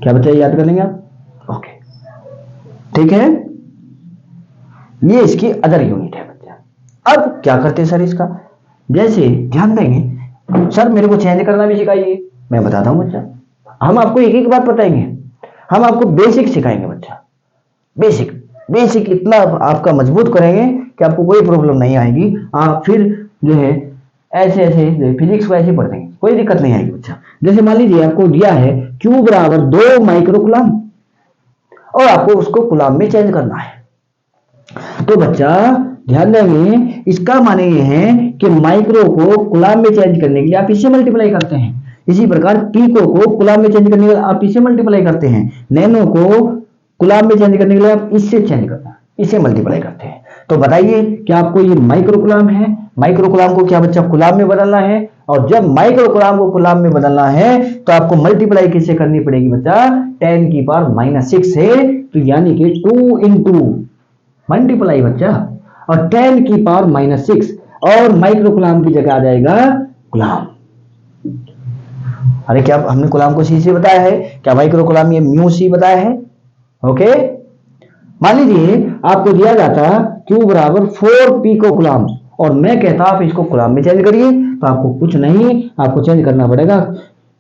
क्या बच्चा याद कर लेंगे आप? ओके, ठीक है। ये इसकी अदर यूनिट है बच्चा। अब क्या करते हैं सर इसका? जैसे ध्यान देंगे, सर मेरे को चेंज करना भी सिखाइए। मैं बताता हूं बच्चा, हम आपको एक एक बात बताएंगे, हम आपको बेसिक सिखाएंगे बच्चा, बेसिक इतना आपका मजबूत करेंगे कि आपको कोई प्रॉब्लम नहीं आएगी। आप फिर जो है ऐसे फिजिक्स को ऐसे पढ़ देंगे, कोई दिक्कत नहीं आएगी बच्चा। जैसे मान लीजिए आपको दिया है Q बराबर 2 माइक्रो कूलाम, और आपको उसको कूलाम में चेंज करना है। तो बच्चा ध्यान देंगे, इसका माने ये है कि माइक्रो को कूलाम में चेंज करने के लिए आप इससे मल्टीप्लाई करते हैं। इसी प्रकार पिको को कूलाम में चेंज करने के लिए आप इससे मल्टीप्लाई करते हैं। नैनो को कूलाम में चेंज करने के लिए आप इससे चेंज करते हैं, इससे मल्टीप्लाई करते हैं। तो बताइए कि आपको ये माइक्रो कूलाम है, माइक्रो कूलाम को क्या बच्चा कूलाम में बदलना है, और जब माइक्रो कूलाम को कूलाम में बदलना है तो आपको मल्टीप्लाई किससे करनी पड़ेगी बच्चा, 10 की पावर -6 से। तो यानी कि 2 इंटू मल्टीप्लाई बच्चा और 10 की पावर -6 और माइक्रो कूलाम की जगह आ जाएगा कूलाम। अरे क्या हमने कूलाम को सी से बताया है, क्या माइक्रो कूलाम ये म्यू सी बताया है? ओके, मान लीजिए आपको दिया जाता Q बराबर 4 पिको कूलाम और मैं कहता आप इसको कूलाम में चेंज करिए, तो आपको कुछ नहीं, आपको चेंज करना पड़ेगा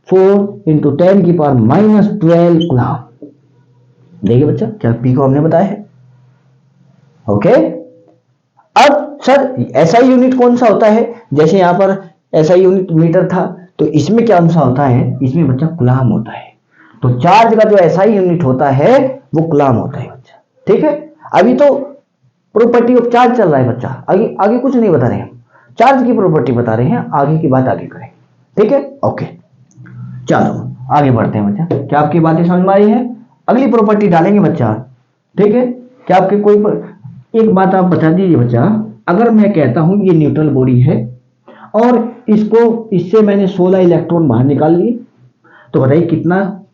4 इंटू 10 की पावर -12 कूलाम। देखिए बच्चा क्या पी को हमने बताया है। ओके, अब सर एसआई यूनिट कौन सा होता है? जैसे यहां पर एसआई यूनिट मीटर था, तो इसमें क्या सा होता है, इसमें बच्चा कूलाम होता है। तो चार्ज का जो एसआई यूनिट होता है वो कूलाम होता है बच्चा। ठीक है, अभी तो प्रॉपर्टी ऑफ चार्ज चल रहा है बच्चा, आगे आगे कुछ नहीं बता रहे हैं, चार्ज की प्रॉपर्टी बता रहे हैं, आगे की बात आगे करें। ठीक है, ओके, चलो आगे बढ़ते हैं बच्चा। क्या आपकी बातें समझ में आई है? अगली प्रॉपर्टी डालेंगे बच्चा। ठीक है, क्या आपके एक बात आप बता दीजिए बच्चा, अगर मैं कहता हूं ये न्यूट्रल बॉडी है और इससे मैंने 16 इलेक्ट्रॉन बाहर निकाल लिए, तो बताइए कितना,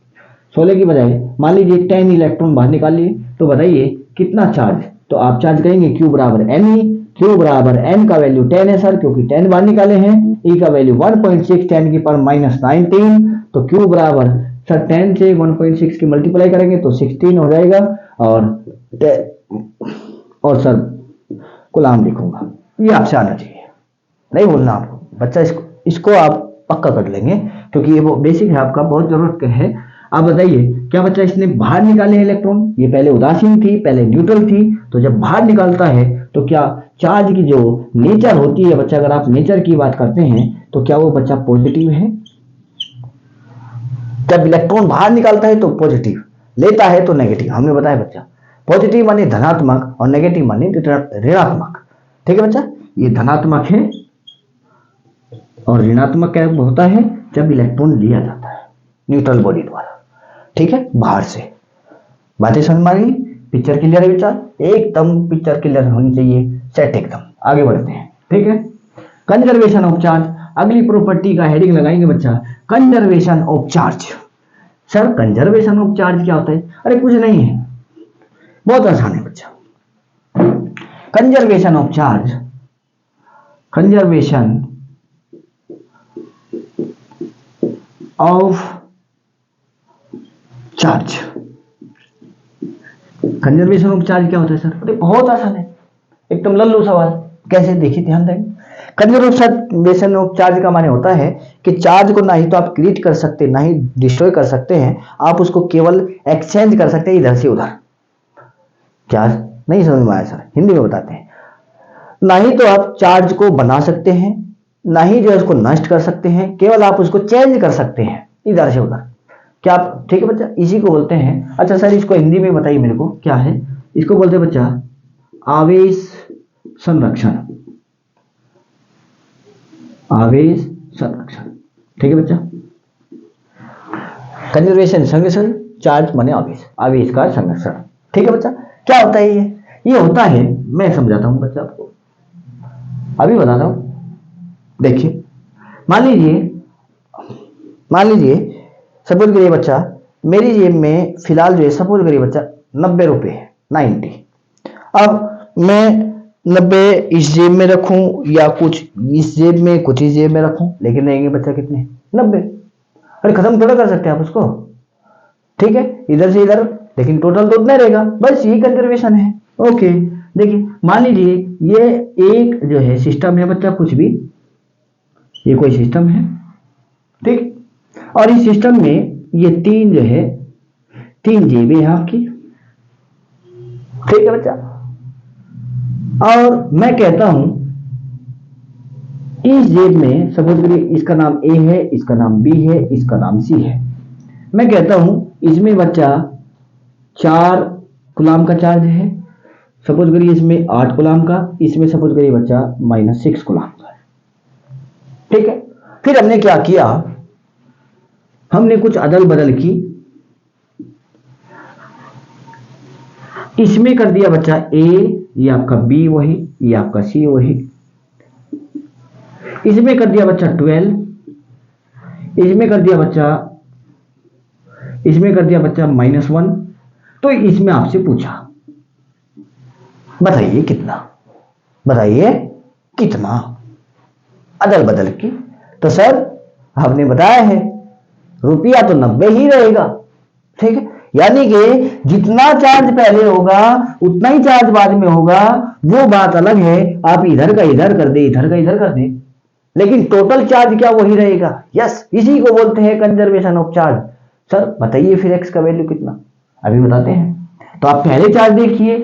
16 की बजाय मान लीजिए 10 इलेक्ट्रॉन बाहर निकाल लिए, तो बताइए कितना चार्ज? तो आप चार्ज करेंगे Q बराबर एन ई। Q बराबर एन का वैल्यू 10 है सर, क्योंकि 10 बाहर निकाले हैं। E का वैल्यू 1.6, 10 की पावर -19, तो Q बराबर सर 10 से 1.6 की मल्टीप्लाई करेंगे तो 16 हो जाएगा, और सर कूलाम लिखूंगा। ये आपसे आना चाहिए, नहीं बोलना आपको बच्चा, इसको आप पक्का कर लेंगे क्योंकि ये वो बेसिक है आपका, बहुत जरूरत का है। आप बताइए क्या बच्चा इसने बाहर निकाले इलेक्ट्रॉन, ये पहले उदासीन थी, पहले न्यूट्रल थी, तो जब बाहर निकालता है तो क्या चार्ज की जो नेचर होती है बच्चा, अगर आप नेचर की बात करते हैं तो क्या वो बच्चा पॉजिटिव है? जब इलेक्ट्रॉन बाहर निकालता है तो पॉजिटिव, लेता है तो नेगेटिव। हमने बताया बच्चा पॉजिटिव माने धनात्मक और नेगेटिव माने ऋणात्मक। ठीक है बच्चा, ये धनात्मक है और ऋणात्मक क्या होता है? जब इलेक्ट्रॉन लिया जाता है न्यूट्रल बॉडी द्वारा। ठीक है, बाहर से। बातें समझ में आ गई? पिक्चर क्लियर है बच्चा? एकदम पिक्चर क्लियर होनी चाहिए, सेट एकदम। आगे बढ़ते हैं। ठीक है, कंजर्वेशन ऑफ चार्ज, अगली प्रॉपर्टी का हेडिंग लगाएंगे बच्चा, conservation of charge. Sir conservation of charge क्या होता है? अरे कुछ नहीं है, बहुत आसान है बच्चा। Conservation of charge, conservation of charge, conservation of charge क्या होता है सर? अरे बहुत आसान है, एकदम लल्लू सवाल। कैसे? देखिए ध्यान दें। कंजर्वेशन ऑफ चार्ज का माने होता है कि चार्ज को ना ही तो आप क्रिएट कर सकते, ना ही डिस्ट्रॉय कर सकते हैं, आप उसको केवल एक्सचेंज कर सकते हैं इधर से उधर। क्या नहीं समझ में आया सर? हिंदी में बताते हैं। ना ही तो आप चार्ज को बना सकते हैं, ना ही जो है उसको नष्ट कर सकते हैं, केवल आप उसको चेंज कर सकते हैं इधर से उधर। क्या आप, ठीक है बच्चा, इसी को बोलते हैं। अच्छा सर इसको हिंदी में बताइए मेरे को, क्या है? इसको बोलते हैं बच्चा आवेश संरक्षण, आवेश संरक्षण। ठीक है बच्चा, कंजर्वेशन संरक्षण, चार्ज माने आवेश, आवेश का संरक्षण। ठीक है बच्चा, क्या होता है ये होता है, मैं समझाता हूं बच्चा आपको, अभी बताता हूं। देखिए मान लीजिए सपोज करिए बच्चा, मेरी जेब में फिलहाल जो है सपोज करिए बच्चा 90 रुपए है, 90। अब मैं 90 इस जेब में रखूं या कुछ इस जेब में, कुछ इस जेब में रखूं, लेकिन रहेंगे बच्चा कितने? 90। अरे खत्म थोड़ा कर सकते हैं आप उसको, ठीक है, इधर से इधर, लेकिन टोटल तो उतना रहेगा। बस ये कंजर्वेशन है। ओके, देखिए मान लीजिए ये एक जो है सिस्टम है बच्चा, कुछ भी, ये कोई सिस्टम है, ठीक, और इस सिस्टम में ये तीन जो है, तीन जेबें हैं आपकी। ठीक है बच्चा, और मैं कहता हूं इस जेब में सपोज करिए इसका नाम ए है, इसका नाम बी है, इसका नाम सी है। मैं कहता हूं इसमें बच्चा 4 कूलाम का चार्ज है, सपोज करिए इसमें 8 कूलाम का, इसमें सपोज करिए बच्चा -6 कूलाम का। ठीक है, फिर हमने क्या किया, हमने कुछ अदल बदल की, इसमें कर दिया बच्चा ए, ये आपका बी वही, ये आपका सी वही, इसमें कर दिया बच्चा 12, इसमें कर दिया बच्चा -1, तो इसमें आपसे पूछा बताइए कितना, अदल बदल की। तो सर आपने बताया है रुपया तो 90 ही रहेगा, ठीक है, यानी कि जितना चार्ज पहले होगा उतना ही चार्ज बाद में होगा, वो बात अलग है। आप इधर का इधर कर दे, इधर का इधर कर दे, लेकिन टोटल चार्ज क्या वही रहेगा। यस, इसी को बोलते हैं कंजर्वेशन ऑफ चार्ज। सर बताइए फिर एक्स का वैल्यू कितना, अभी बताते हैं। तो आप पहले चार्ज देखिए,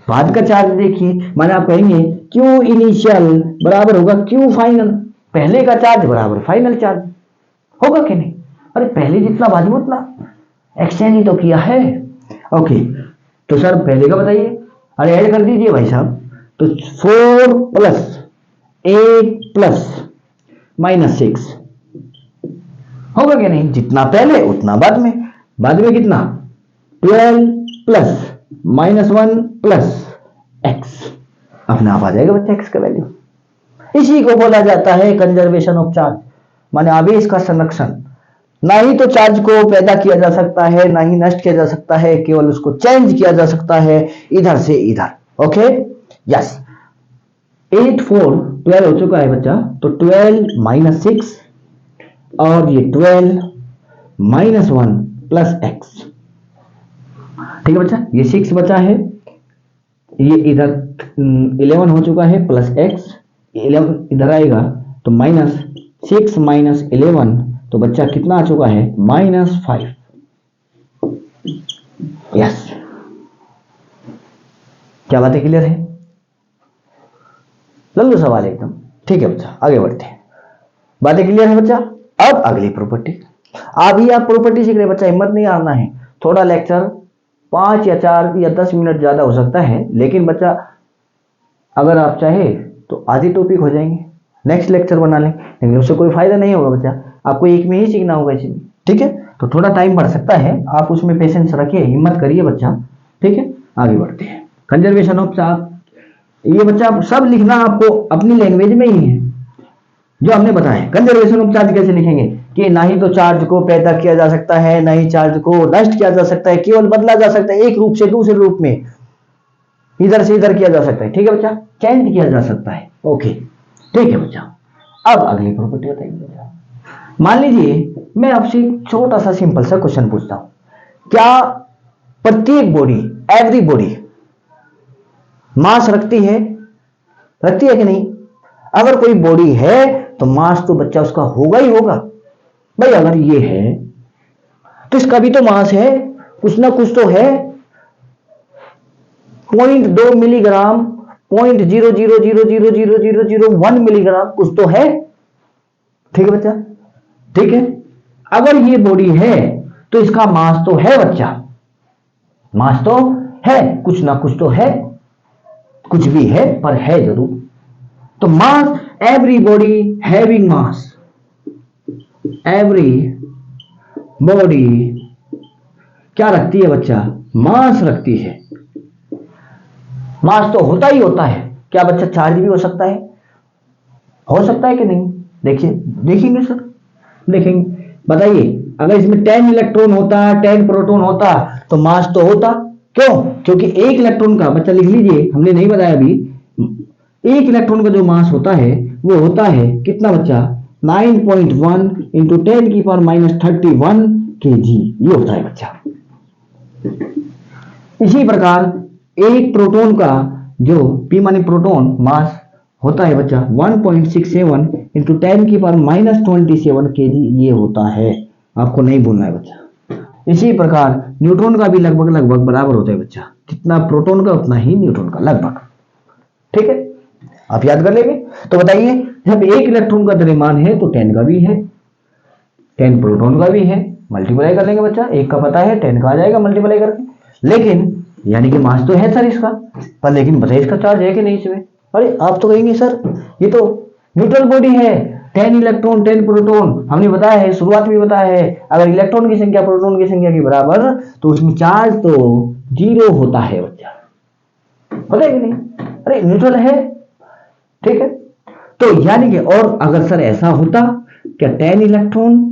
बाद का चार्ज देखिए, माने आप कहेंगे क्यू इनिशियल बराबर होगा क्यू फाइनल, पहले का चार्ज बराबर फाइनल चार्ज होगा कि नहीं। अरे पहले जितना बाद में उतना एक्सचेंज ही तो किया है। ओके, तो सर पहले का बताइए, अरे ऐड कर दीजिए भाई साहब। तो 4 प्लस 8 प्लस -6 होगा कि नहीं, जितना पहले उतना बाद में कितना 12 प्लस -1 प्लस x, अपने आप आ जाएगा बच्चा x का वैल्यू। इसी को बोला जाता है कंजर्वेशन ऑफ चार्ज, माने आवेश का संरक्षण। ना ही तो चार्ज को पैदा किया जा सकता है, ना ही नष्ट किया जा सकता है, केवल उसको चेंज किया जा सकता है इधर से इधर। ओके, यस, 8 4 12 हो चुका है बच्चा, तो 12 -6 और ये 12 -1 प्लस x, ठीक है बच्चा। ये 6 बचा है, ये इधर 11 हो चुका है प्लस x, 11 इधर आएगा तो -6 -11, तो बच्चा कितना आ चुका है -5। यस, क्या बातें क्लियर है, लल्लू सवाल एकदम, ठीक है बच्चा, आगे बढ़ते हैं। बातें क्लियर है बच्चा। अब अगली प्रॉपर्टी, अभी आप प्रॉपर्टी सीख रहे बच्चा, हिम्मत नहीं हारना है। थोड़ा लेक्चर 5 या 4 या 10 मिनट ज्यादा हो सकता है, लेकिन बच्चा अगर आप चाहे तो आधी टॉपिक हो जाएंगे, नेक्स्ट लेक्चर बना लें, लेकिन उससे कोई फायदा नहीं होगा बच्चा, आपको एक में ही सीखना होगा इसमें, ठीक है। तो थोड़ा टाइम बढ़ सकता है, आप उसमें पेशेंस रखिए, हिम्मत करिए बच्चा, ठीक है। आगे बढ़ते हैं। कंजर्वेशन ऑफ चार्ज, ये बच्चा सब लिखना आपको अपनी लैंग्वेज में ही है जो हमने बताया। कंजर्वेशन ऑफ चार्ज कैसे लिखेंगे कि ना ही तो चार्ज को पैदा किया जा सकता है, ना ही चार्ज को नष्ट किया जा सकता है, केवल बदला जा सकता है एक रूप से दूसरे रूप में, इधर से इधर किया जा सकता है, ठीक है बच्चा, चेंज किया जा सकता है। ओके, ठीक है बच्चा। अब अगली प्रॉपर्टी बताइए बच्चा। मान लीजिए मैं आपसे छोटा सा सिंपल सा क्वेश्चन पूछता हूं, क्या प्रत्येक बॉडी, एवरी बॉडी मास रखती है कि नहीं। अगर कोई बॉडी है तो मास तो बच्चा उसका होगा ही होगा भाई। अगर ये है तो इसका भी तो मास है, कुछ ना कुछ तो है। 0.2 मिलीग्राम, 0.00000001 मिलीग्राम कुछ तो है, ठीक है बच्चा, ठीक है। अगर ये बॉडी है तो इसका मास तो है बच्चा, मास तो है, कुछ ना कुछ तो है, कुछ भी है पर है जरूर। तो mass, everybody having mass, everybody क्या रखती है बच्चा, मास रखती है। मास तो होता ही होता है, क्या बच्चा चार्ज भी हो सकता है कि नहीं। देखिए, देखेंगे सर, देखेंगे, बताइए। अगर इसमें 10 इलेक्ट्रॉन होता, 10 प्रोटॉन होता तो मास तो होता, क्यों, क्योंकि एक इलेक्ट्रॉन का, बच्चा लिख लीजिए, हमने नहीं बताया अभी, एक इलेक्ट्रॉन का जो मास होता है वो होता है कितना बच्चा, 9.1 इंटू 10⁻31 kg, ये होता है बच्चा। इसी प्रकार एक प्रोटॉन का जो P माने प्रोटॉन मास होता है बच्चा 1.67 इंटू 10⁻27 kg, ये होता है, आपको नहीं भूलना है बच्चा। इसी प्रकार न्यूट्रॉन का भी लगभग बराबर होता है बच्चा, कितना प्रोटॉन का उतना ही न्यूट्रॉन का लगभग, ठीक है, आप याद कर लेंगे। तो बताइए, जब एक इलेक्ट्रॉन का द्रव्यमान है तो 10 का भी है, 10 प्रोटॉन का भी है, मल्टीप्लाई कर लेंगे बच्चा, एक का पता है 10 का आ जाएगा मल्टीप्लाई करके, लेकिन यानी कि मास तो है सर इसका, पर लेकिन बताइए इसका चार्ज है कि नहीं इसमें। अरे आप तो कहेंगे सर ये तो न्यूट्रल बॉडी है, 10 इलेक्ट्रॉन 10 प्रोटॉन, हमने बताया है, शुरुआत में बताया है, अगर इलेक्ट्रॉन की संख्या प्रोटॉन की संख्या के बराबर तो उसमें चार्ज तो 0 होता है बच्चा, पता है कि नहीं। अरे न्यूट्रल है, ठीक है। तो यानी कि, और अगर सर ऐसा होता क्या 10 इलेक्ट्रॉन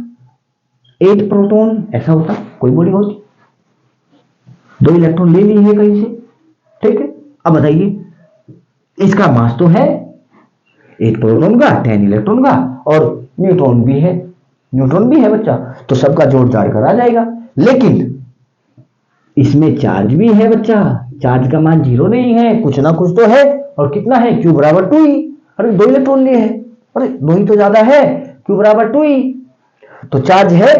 8 प्रोटॉन ऐसा होता, कोई बॉडी होती, 2 इलेक्ट्रॉन ले ली है कहीं से, ठीक है। अब बताइए, इसका मास तो है 8 प्रोटॉन का 10 इलेक्ट्रॉन का, और न्यूट्रॉन भी है बच्चा, तो सबका जोड़ 4 कर आ जाएगा। लेकिन इसमें चार्ज भी है बच्चा, चार्ज का मान 0 नहीं है, कुछ ना कुछ तो है, और कितना है, Q बराबर 2E। अरे 2 इलेक्ट्रॉन लिए है, अरे 2 ही तो ज्यादा है, Q बराबर 2E, तो चार्ज है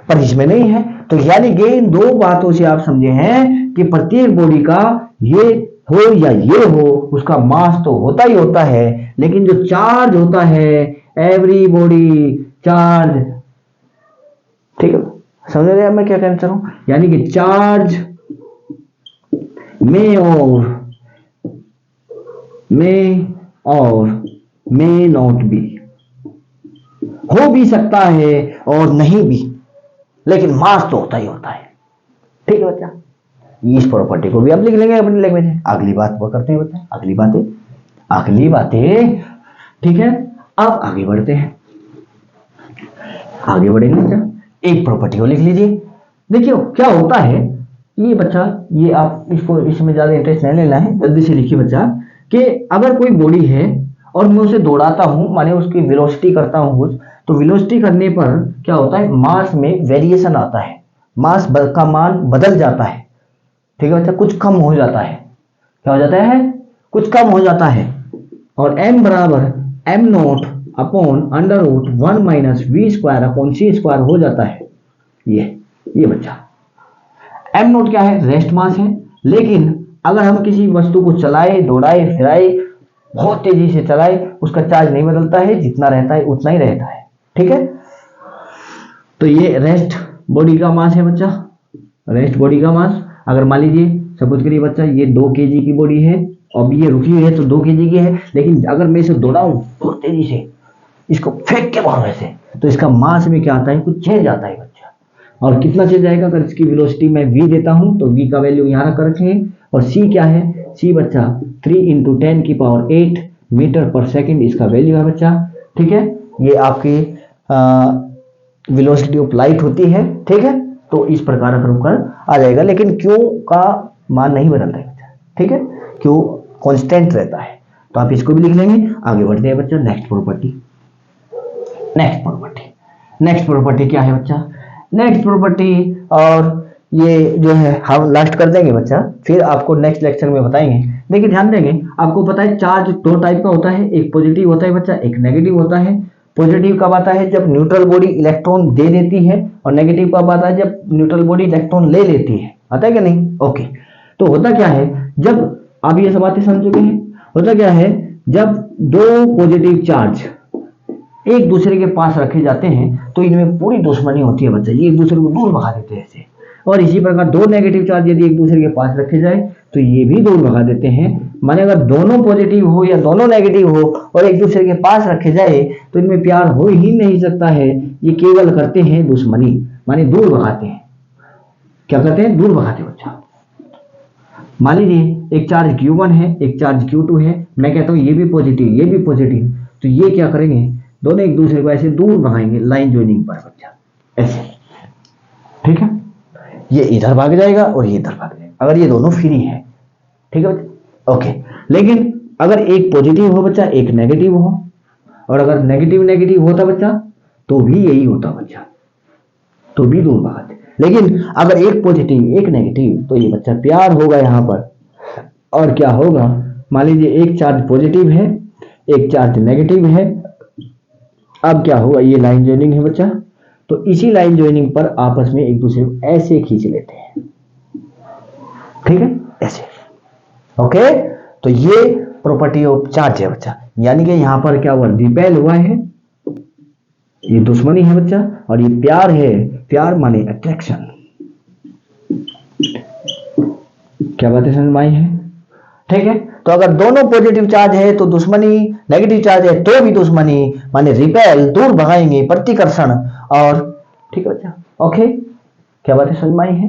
पर इसमें नहीं है। तो यानी कि इन दो बातों से आप समझे हैं कि प्रत्येक बॉडी का ये हो या ये हो, उसका मास तो होता ही होता है, लेकिन जो चार्ज होता है, एवरी बॉडी चार्ज, ठीक है, समझ रहे हैं मैं क्या कहना चाह रहा हूं, यानी कि चार्ज में और में नॉट भी, हो भी सकता है और नहीं भी, लेकिन मास तो होता ही होता है, ठीक है बच्चा। इस प्रॉपर्टी को भी आप लिख लेंगे अपनी लैंग्वेज में। अगली बात वो करते हैं बच्चा, अगली बातें, ठीक है। अब आगे बढ़ते हैं, आगे बढ़ेंगे बच्चा, एक प्रॉपर्टी को लिख लीजिए। देखिए क्या होता है, ये बच्चा, ये आप इसको, इसमें ज्यादा इंटरेस्ट नहीं लेना है, जल्दी से लिखिए बच्चा, कि अगर कोई बॉडी है और मैं उसे दौड़ाता हूं, माने उसकी वेलोसिटी करता हूं कुछ, तो वेलोसिटी करने पर क्या होता है, मास में वेरिएशन आता है, मास का मान बदल जाता है, ठीक है बच्चा, कुछ कम हो जाता है, क्या हो जाता है, कुछ कम हो जाता है, और m बराबर m not upon under root 1 minus V square upon C square हो जाता है। ये बच्चा m नॉट क्या है, रेस्ट मास है, लेकिन अगर हम किसी वस्तु को चलाए, दौड़ाए, फिराए, बहुत तेजी से चलाए, उसका चार्ज नहीं बदलता है, जितना रहता है उतना ही रहता है, ठीक है। तो ये रेस्ट बॉडी का मास है बच्चा, रेस्ट बॉडी का मास। अगर मान लीजिए सपोज करिए बच्चा, ये 2 kg की बॉडी है, अब ये रुकी हुई है तो 2 kg की है, लेकिन अगर मैं इसे दौड़ाऊं बहुत तेजी से, इसको फेंक के बाहर ऐसे, तो इसका मास में क्या आता है, कुछ चेंज आता है बच्चा। और कितना चेंज आएगा, अगर इसकी वेलोसिटी मैं v देता हूं तो v का वैल्यू यहां रख रखें, और c क्या है, c बच्चा 3 × 10⁸ मीटर पर सेकंड इसका वैल्यू है बच्चा, ठीक है। ये आपकी वेलोसिटी ऑफ लाइट होती है, ठीक है। तो इस प्रकार अगर कर आ जाएगा, लेकिन Q का मान नहीं बदलता है बच्चा, ठीक है, Q कांस्टेंट रहता है। तो आप इसको भी लिख लेंगे। आगे बढ़ते हैं बच्चा, नेक्स्ट प्रॉपर्टी क्या है बच्चा, नेक्स्ट प्रॉपर्टी, और ये जो है हम लास्ट कर देंगे बच्चा, फिर आपको नेक्स्ट लेक्चर में बताएंगे। देखिए ध्यान देंगे, आपको पता है चार्ज 2 टाइप का होता है, एक पॉजिटिव होता है बच्चा, एक नेगेटिव होता है। पॉजिटिव कब आता है, जब न्यूट्रल बॉडी इलेक्ट्रॉन दे देती है, और नेगेटिव कब आता है, जब न्यूट्रल बॉडी इलेक्ट्रॉन ले लेती है, आता है कि नहीं, ओके। तो होता क्या है, जब आप ये सब बातें समझ चुके हैं, होता क्या है, जब 2 पॉजिटिव चार्ज एक दूसरे के पास रखे जाते हैं तो इनमें पूरी दुश्मनी होती है बच्चा, ये एक दूसरे को दूर भगा देते हैं ऐसे। और इसी प्रकार 2 नेगेटिव चार्ज यदि एक दूसरे के पास रखे जाए तो ये भी दूर भगा देते हैं। माने अगर दोनों पॉजिटिव हो या दोनों नेगेटिव हो और एक दूसरे के पास रखे जाए तो इनमें प्यार हो ही नहीं सकता है, ये केवल करते हैं दुश्मनी, माने दूर भगाते हैं। क्या करते हैं, दूर भगाते बच्चा। मान लीजिए एक चार्ज Q1 है, एक चार्ज Q2 है, मैं कहता हूं ये भी पॉजिटिव, ये भी पॉजिटिव, तो ये क्या करेंगे, दोनों एक दूसरे को ऐसे दूर भगाएंगे लाइन ज्वाइनिंग पर बच्चा, ऐसे, ठीक है। ये इधर भाग जाएगा और ये इधर भाग जाएगा, अगर ये दोनों फ्री है, ठीक है बच्चा, ओके। लेकिन अगर एक पॉजिटिव हो बच्चा, एक नेगेटिव हो, और अगर नेगेटिव नेगेटिव होता बच्चा तो भी यही होता बच्चा, तो भी दूर भगाते। लेकिन अगर एक पॉजिटिव एक नेगेटिव, तो ये बच्चा प्यार होगा यहां पर। और क्या होगा, मान लीजिए एक चार्ज पॉजिटिव है, एक चार्ज नेगेटिव है, अब क्या होगा, ये लाइन ज्वाइनिंग है बच्चा, तो इसी लाइन ज्वाइनिंग पर आपस में एक दूसरे को ऐसे खींच लेते हैं, ठीक है, ऐसे, ओके। तो ये प्रॉपर्टी ऑफ चार्ज है बच्चा, यानी कि यहां पर क्या हुआ, रिपेल हुआ है, ये दुश्मनी है बच्चा, और ये प्यार है, प्यार माने अट्रैक्शन। क्या बातें समझ में आई है, ठीक है। तो अगर दोनों पॉजिटिव चार्ज है तो दुश्मनी, नेगेटिव चार्ज है तो भी दुश्मनी, माने रिपेल, दूर भगाएंगे, प्रतिकर्षण, और ठीक है बच्चा, ओके। क्या बातें समझ में आई है,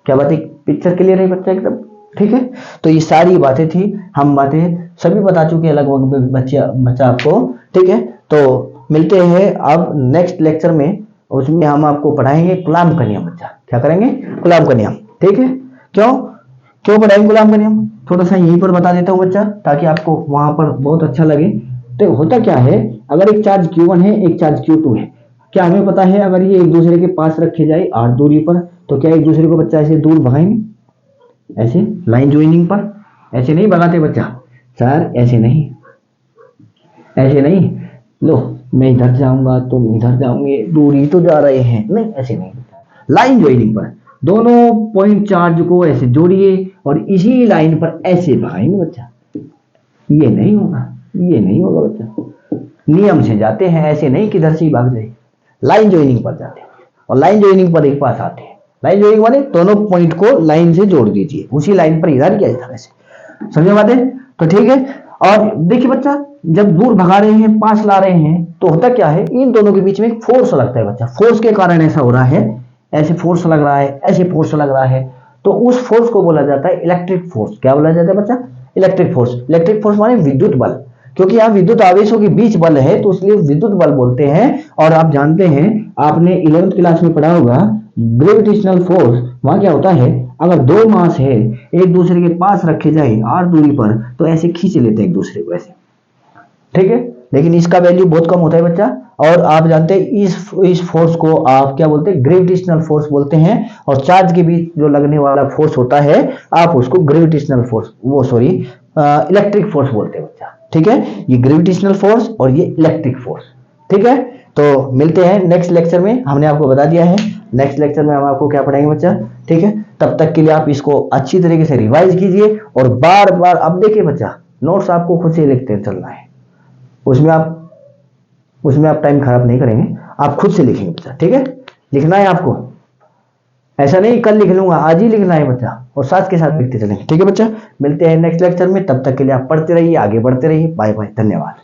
क्या बातें, पिक्चर क्लियर है बच्चा एकदम, ठीक है, तो ये सारी बातें थी, हम बातें सभी बता चुके हैं लगभग बच्चा आपको। ठीक है, तो मिलते हैं अब नेक्स्ट लेक्चर में, उसमें हम आपको पढ़ाएंगे गुलाम का नियम। बच्चा क्या करेंगे? गुलाम का नियम। ठीक है, क्यों क्यों पढ़ाएंगे गुलाम का नियम, थोड़ा सा यहीं पर बता देता हूँ बच्चा, ताकि आपको वहां पर बहुत अच्छा लगे। तो होता क्या है, अगर एक चार्ज Q1 है, एक चार्ज Q2 है, क्या हमें पता है अगर ये एक दूसरे के पास रखे जाए r दूरी पर, तो क्या एक दूसरे को बच्चा ऐसे दूर भगाएंगे? ऐसे लाइन ज्वाइनिंग पर ऐसे नहीं भगाते बच्चा, सर ऐसे नहीं, ऐसे नहीं, लो मैं इधर जाऊंगा तुम इधर जाओगे, दूरी तो जा रहे हैं, नहीं ऐसे नहीं। लाइन ज्वाइनिंग पर दोनों पॉइंट चार्ज को ऐसे जोड़िए और इसी लाइन पर ऐसे भगाएंगे बच्चा, ये नहीं होगा, ये नहीं होगा बच्चा। नियम से जाते हैं, ऐसे नहीं किधर से ही भाग जाए, लाइन ज्वाइनिंग पर जाते हैं और लाइन ज्वाइनिंग पर एक पास आते हैं। लाइन ज्वाइनिंग माने दोनों पॉइंट को लाइन से जोड़ दीजिए, उसी लाइन पर इधर किया इधर ऐसे, समझे बातें? तो ठीक है, और देखिए बच्चा, जब दूर भगा रहे हैं पास ला रहे हैं, तो होता क्या है, इन दोनों के बीच में एक फोर्स लगता है बच्चा, फोर्स के कारण ऐसा हो रहा है, ऐसे फोर्स लग रहा है, ऐसे फोर्स लग रहा है, तो उस फोर्स को बोला जाता है इलेक्ट्रिक फोर्स। क्या बोला जाता है बच्चा? Electric force. इलेक्ट्रिक फोर्स माने विद्युत बल, क्योंकि यहाँ विद्युत आवेशों के बीच बल है, तो इसलिए विद्युत बल बोलते हैं। और आप जानते हैं, आपने 11th क्लास में पढ़ा होगा ग्रेविटेशनल फोर्स, वहां क्या होता है, अगर दो मास है एक दूसरे के पास रखे जाए r दूरी पर, तो ऐसे खींच लेते हैं एक दूसरे को ऐसे, ठीक है, लेकिन इसका वैल्यू बहुत कम होता है बच्चा। और आप जानते हैं इस फोर्स को आप क्या बोलते हैं? ग्रेविटेशनल फोर्स बोलते हैं। और चार्ज के बीच जो लगने वाला फोर्स होता है, आप उसको ग्रेविटेशनल फोर्स, वो सॉरी इलेक्ट्रिक फोर्स बोलते हैं बच्चा। ठीक है, ये ग्रेविटेशनल फोर्स और ये इलेक्ट्रिक फोर्स। ठीक है, तो मिलते हैं नेक्स्ट लेक्चर में, हमने आपको बता दिया है नेक्स्ट लेक्चर में हम आपको क्या पढ़ाएंगे बच्चा। ठीक है, तब तक के लिए आप इसको अच्छी तरीके से रिवाइज कीजिए और बार बार, अब देखिए बच्चा, नोट्स आपको खुद से लिखते चलना है, उसमें आप टाइम खराब नहीं करेंगे, आप खुद से लिखेंगे बच्चा। ठीक है, लिखना है आपको, ऐसा नहीं कल लिख लूंगा, आज ही लिखना है बच्चा, और साथ के साथ लिखते चलेंगे। ठीक है बच्चा, मिलते हैं नेक्स्ट लेक्चर में, तब तक के लिए आप पढ़ते रहिए, आगे बढ़ते रहिए। बाय बाय, धन्यवाद।